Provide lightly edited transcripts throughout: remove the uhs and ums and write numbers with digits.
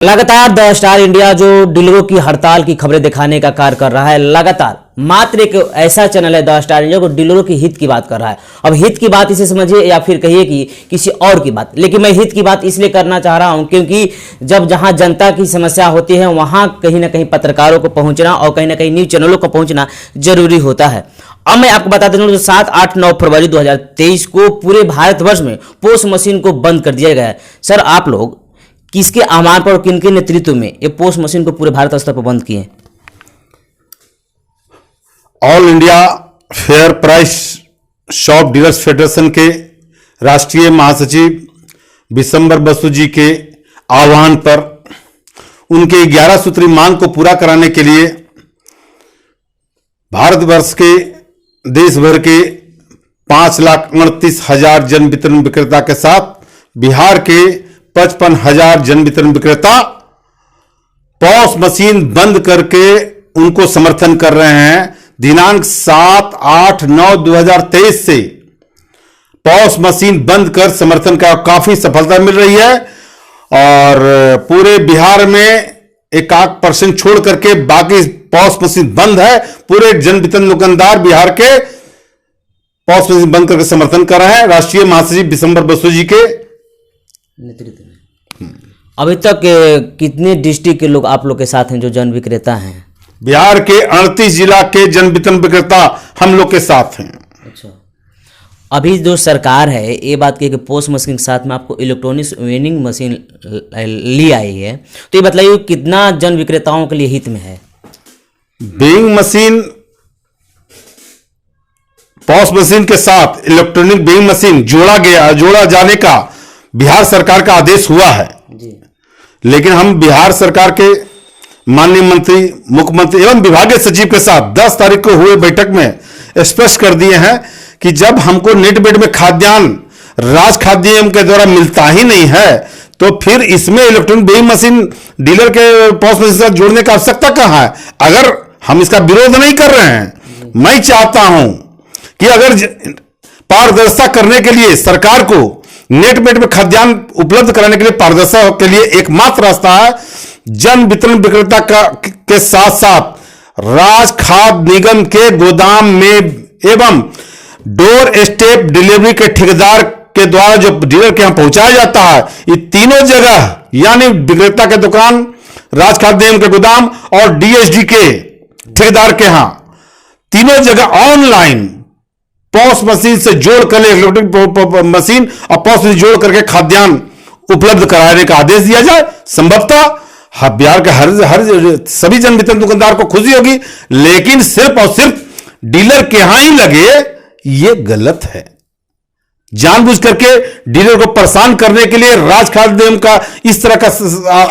लगातार the star India जो डीलरों की हड़ताल की खबरें दिखाने का कार्य कर रहा है, लगातार मात्र एक ऐसा चैनल है द स्टार इंडिया जो डीलरों की हित की बात कर रहा है। अब हित की बात इसे समझिए या फिर कहिए कि किसी और की बात, लेकिन मैं हित की बात इसलिए करना चाह रहा हूं क्योंकि जब जहां जनता की समस्या होती है वहां कहीं ना कहीं पत्रकारों को पहुंचना और कहीं ना कहीं न्यूज चैनलों को पहुंचना जरूरी होता है। अब मैं आपको बता दूं, 7, 8, 9 फरवरी 2023 को पूरे भारतवर्ष में पोस्ट मशीन को बंद कर दिया गया है। सर, आप लोग किसके आह्वान पर और किनके नेतृत्व में ये पोस्ट मशीन को पूरे भारत स्तर पर बंद किए? All India fair price shop dealers federation के राष्ट्रीय महासचिव विशंबर बसु जी के आह्वान पर उनके 11 सूत्री मांग को पूरा कराने के लिए भारतवर्ष के देश भर के 5,29,000 जन वितरण विक्रेता के साथ बिहार के 55,000 जन वितरण विक्रेता पॉस मशीन बंद करके उनको समर्थन कर रहे हैं। दिनांक 7, 8, 9, 2023 से पॉस मशीन बंद कर समर्थन का काफी सफलता मिल रही है और पूरे बिहार में 1% छोड़ करके बाकी पॉस मशीन बंद है। पूरे जन वितरण दुकानदार बिहार के पॉस मशीन बंद करके समर्थन कर रहे हैं राष्ट्रीय महासचिव विशंबर बसु जी के नेतृत्व में। अभी तक कितने डिस्ट्रिक्ट के लोग आप लोग के साथ हैं जो जन विक्रेता हैं? बिहार के 38 जिला के जन वितरण विक्रेता हम लोग के साथ हैं। अच्छा, अभी जो सरकार है ये बात की कि पोस्ट मशीन के साथ में आपको इलेक्ट्रॉनिक वेंडिंग मशीन ली आई है, तो ये बताइए कितना जन विक्रेताओं के लिए हित में है? वेइंग मशीन पॉस मशीन के साथ इलेक्ट्रॉनिक वेइंग मशीन जोड़ा जाने का बिहार सरकार का आदेश हुआ है जी। लेकिन हम बिहार सरकार के माननीय मंत्री, मुख्यमंत्री एवं विभागीय सचिव के साथ 10 तारीख को हुए बैठक में स्पष्ट कर दिए हैं कि जब हमको नेट बेड में खाद्यान्न राज खाद्य निगम के द्वारा मिलता ही नहीं है तो फिर इसमें इलेक्ट्रॉनिक वेइंग मशीन डीलर के पॉस मशीन से जोड़ने की आवश्यकता कहां है? अगर हम इसका विरोध नहीं कर रहे हैं, मैं चाहता हूं कि अगर पारदर्शिता करने के लिए सरकार को नेट बेड में खाद्यान्न उपलब्ध कराने के लिए पारदर्शिता के लिए एकमात्र रास्ता है जन वितरण विक्रेता के साथ साथ राज खाद्य निगम के गोदाम में एवं डोर स्टेप डिलीवरी के ठेकेदार के द्वारा जो डीलर के यहां पहुंचाया जाता है, ये तीनों जगह यानी विक्रेता के दुकान, राज खाद्य निगम के गोदाम और डीएसडी के ठेकेदार के यहां तीनों जगह ऑनलाइन पॉस मशीन से जोड़कर इलेक्ट्रॉनिक मशीन और पॉस मशीन जोड़ करके खाद्यान्न उपलब्ध कराने का आदेश दिया जाए। संभवतः बिहार के हर सभी जन वितरण दुकानदार को खुशी होगी, लेकिन सिर्फ और सिर्फ डीलर के यहां ही लगे ये गलत है। जानबूझ करके डीलर को परेशान करने के लिए राज खाद्य निगम का इस तरह का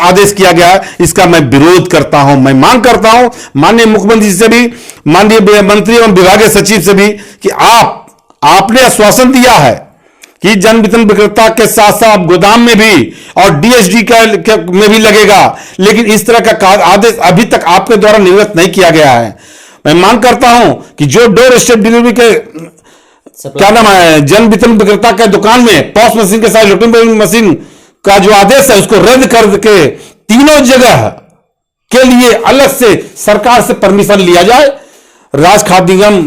आदेश किया गया है, इसका मैं विरोध करता हूं। मैं मांग करता हूं माननीय मुख्यमंत्री से भी, माननीय मंत्री एवं विभागीय सचिव से भी कि आपने आश्वासन दिया है कि जन वितरण विक्रेता के साथ साथ गोदाम में भी और डीएसडी में भी लगेगा, लेकिन इस तरह का आदेश अभी तक आपके द्वारा निर्गत नहीं किया गया है। मैं मांग करता हूं कि जो डोर स्टेप डिलीवरी के क्या नाम है जन वितरण विक्रेता के दुकान में पॉस मशीन के साथ इलेक्ट्रॉनिक मशीन का जो आदेश है उसको रद्द करके तीनों जगह के लिए अलग से सरकार से परमिशन लिया जाए। राज खाद्य निगम,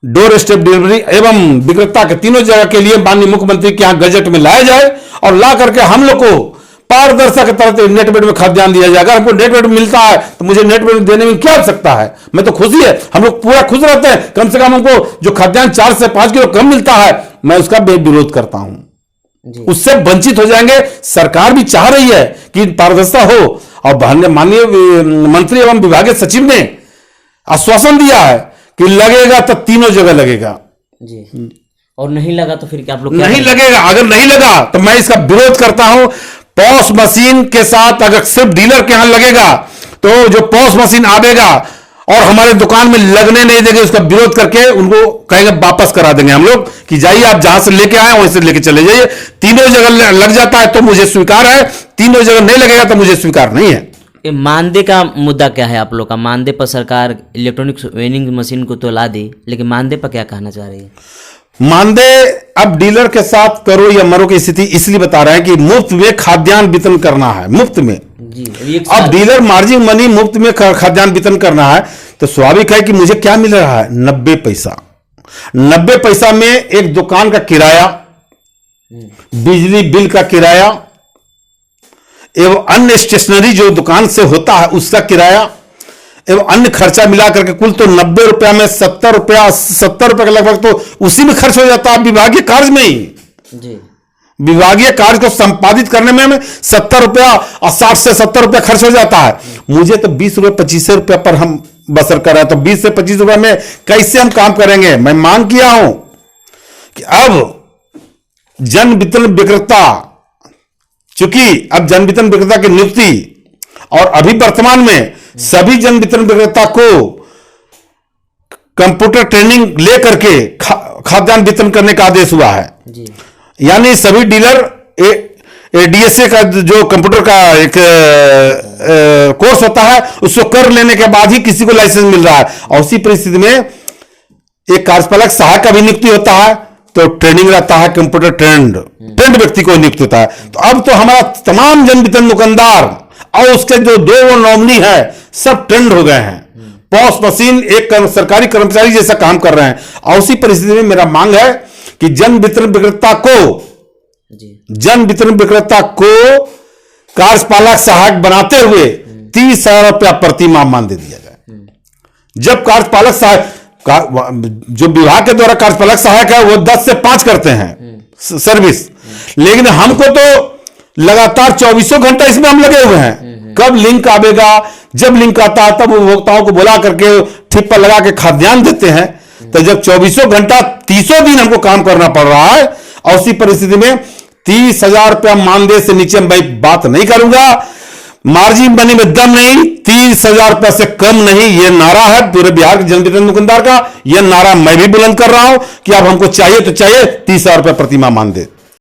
डोर स्टेप डिलीवरी एवं विक्रेता के तीनों जगह के लिए माननीय मुख्यमंत्री के यहां गजट में लाया जाए और ला करके हम लोग को पारदर्शिता के तहत नेट बेड में खाद्यान्न दिया जाए। अगर हमको नेट बेड मिलता है तो मुझे नेट बेड देने में क्या आवश्यकता है? मैं तो खुशी है, हम लोग पूरा खुश रहते हैं। कम से कम हमको जो खाद्यान्न 4 से 5 किलो कम मिलता है, मैं उसका विरोध करता हूं। उससे वंचित हो जाएंगे। सरकार भी चाह रही है कि पारदर्शिता हो और माननीय मंत्री एवं विभागीय सचिव ने आश्वासन दिया है कि लगेगा तो तीनों जगह लगेगा जी। और नहीं लगा तो फिर क्या आप लोग नहीं लगेगा? अगर नहीं लगा तो मैं इसका विरोध करता हूं। पॉस मशीन के साथ अगर सिर्फ डीलर के यहां लगेगा तो जो पॉस मशीन आवेगा और हमारे दुकान में लगने नहीं देंगे, उसका विरोध करके उनको कहेंगे वापस करा देंगे हम लोग कि जाइए आप जहां से लेके आए वहीं से लेके चले जाइए। तीनों जगह लग जाता है तो मुझे स्वीकार है, तीनों जगह नहीं लगेगा तो मुझे स्वीकार नहीं है। ये मानदेय का मुद्दा क्या है आप लोग का? मानदेय पर सरकार इलेक्ट्रॉनिक वेंडिंग मशीन को तो ला दी, लेकिन मानदेय पर क्या कहना चाह रही है? मानदेय अब डीलर के साथ करो या मरो की स्थिति इसलिए बता रहे हैं कि मुफ्त में खाद्यान्न वितरण करना है, मुफ्त में। जी अभी एक अब डीलर मार्जिन मनी मुफ्त में खाद्यान्न वितरण करना है तो स्वाभाविक है कि मुझे क्या मिल रहा है, 90 पैसा। 90 पैसा में एक दुकान का किराया, बिजली बिल का किराया एवं अन्य स्टेशनरी जो दुकान से होता है उसका किराया एवं अन्य खर्चा मिला करके कुल तो 90 रुपया में 70 रुपया के लगभग तो उसी में खर्च हो जाता है विभागीय कार्य में ही। जी विभागीय कार्य को संपादित करने में 70 रुपया और 60 से 70 रुपया खर्च हो जाता है। मुझे तो 20 रुपये 25 रुपया पर हम बसर कर रहे हैं, तो 20 से 25 रुपये में कैसे हम काम करेंगे। मैं मांग किया हूं कि अब जन वितरण विक्रेता, चूंकि अब जन वितरण विक्रेता की नियुक्ति और अभी वर्तमान में सभी जन वितरण विक्रेता को कंप्यूटर ट्रेनिंग लेकर के खाद्यान्न वितरण करने का आदेश हुआ है। जी यानी सभी डीलर डीएसए का जो कंप्यूटर का एक कोर्स होता है उसको कर लेने के बाद ही किसी को लाइसेंस मिल रहा है। और उसी परिस्थिति में एक कार्यपालक सहायक का भी नियुक्ति होता है तो ट्रेनिंग रहता है, कंप्यूटर ट्रेंड व्यक्ति को नियुक्त होता है। तो अब तो हमारा तमाम जन वितरण दुकानदार और उसके जो 2 नॉमिनी है सब ट्रेंड हो गए हैं, पॉस मशीन एक सरकारी कर्मचारी जैसा काम कर रहे हैं। और उसी परिस्थिति में मेरा मांग है कि जन वितरण विक्रेता को कार्यपालक सहायक बनाते हुए 30,000 रुपया प्रति माह मान दे दिया जाए। जब कार्यपालक सहायक जो विभाग के द्वारा कार्यपालक सहायक है वो 10 से 5 करते हैं सर्विस, लेकिन हमको तो लगातार 24 घंटा इसमें हम लगे हुए हैं। कब लिंक आवेगा, जब लिंक आता है तब उपभोक्ताओं को बुला करके ठिप पर लगा के खाद्यान्न देते हैं। तो जब 24 घंटा 30 दिन हमको काम करना पड़ रहा है और उसी परिस्थिति में 30,000 रुपया मानदेय से नीचे मैं बात नहीं करूंगा। मार्जिन मनी में दम नहीं, 30,000 रुपया से कम नहीं, यह नारा है पूरे बिहार के जन वितरण दुकानदार का। यह नारा मैं भी बुलंद कर रहा हूं कि अब हमको चाहिए तो चाहिए 30,000 रुपया प्रति माह मानदेय।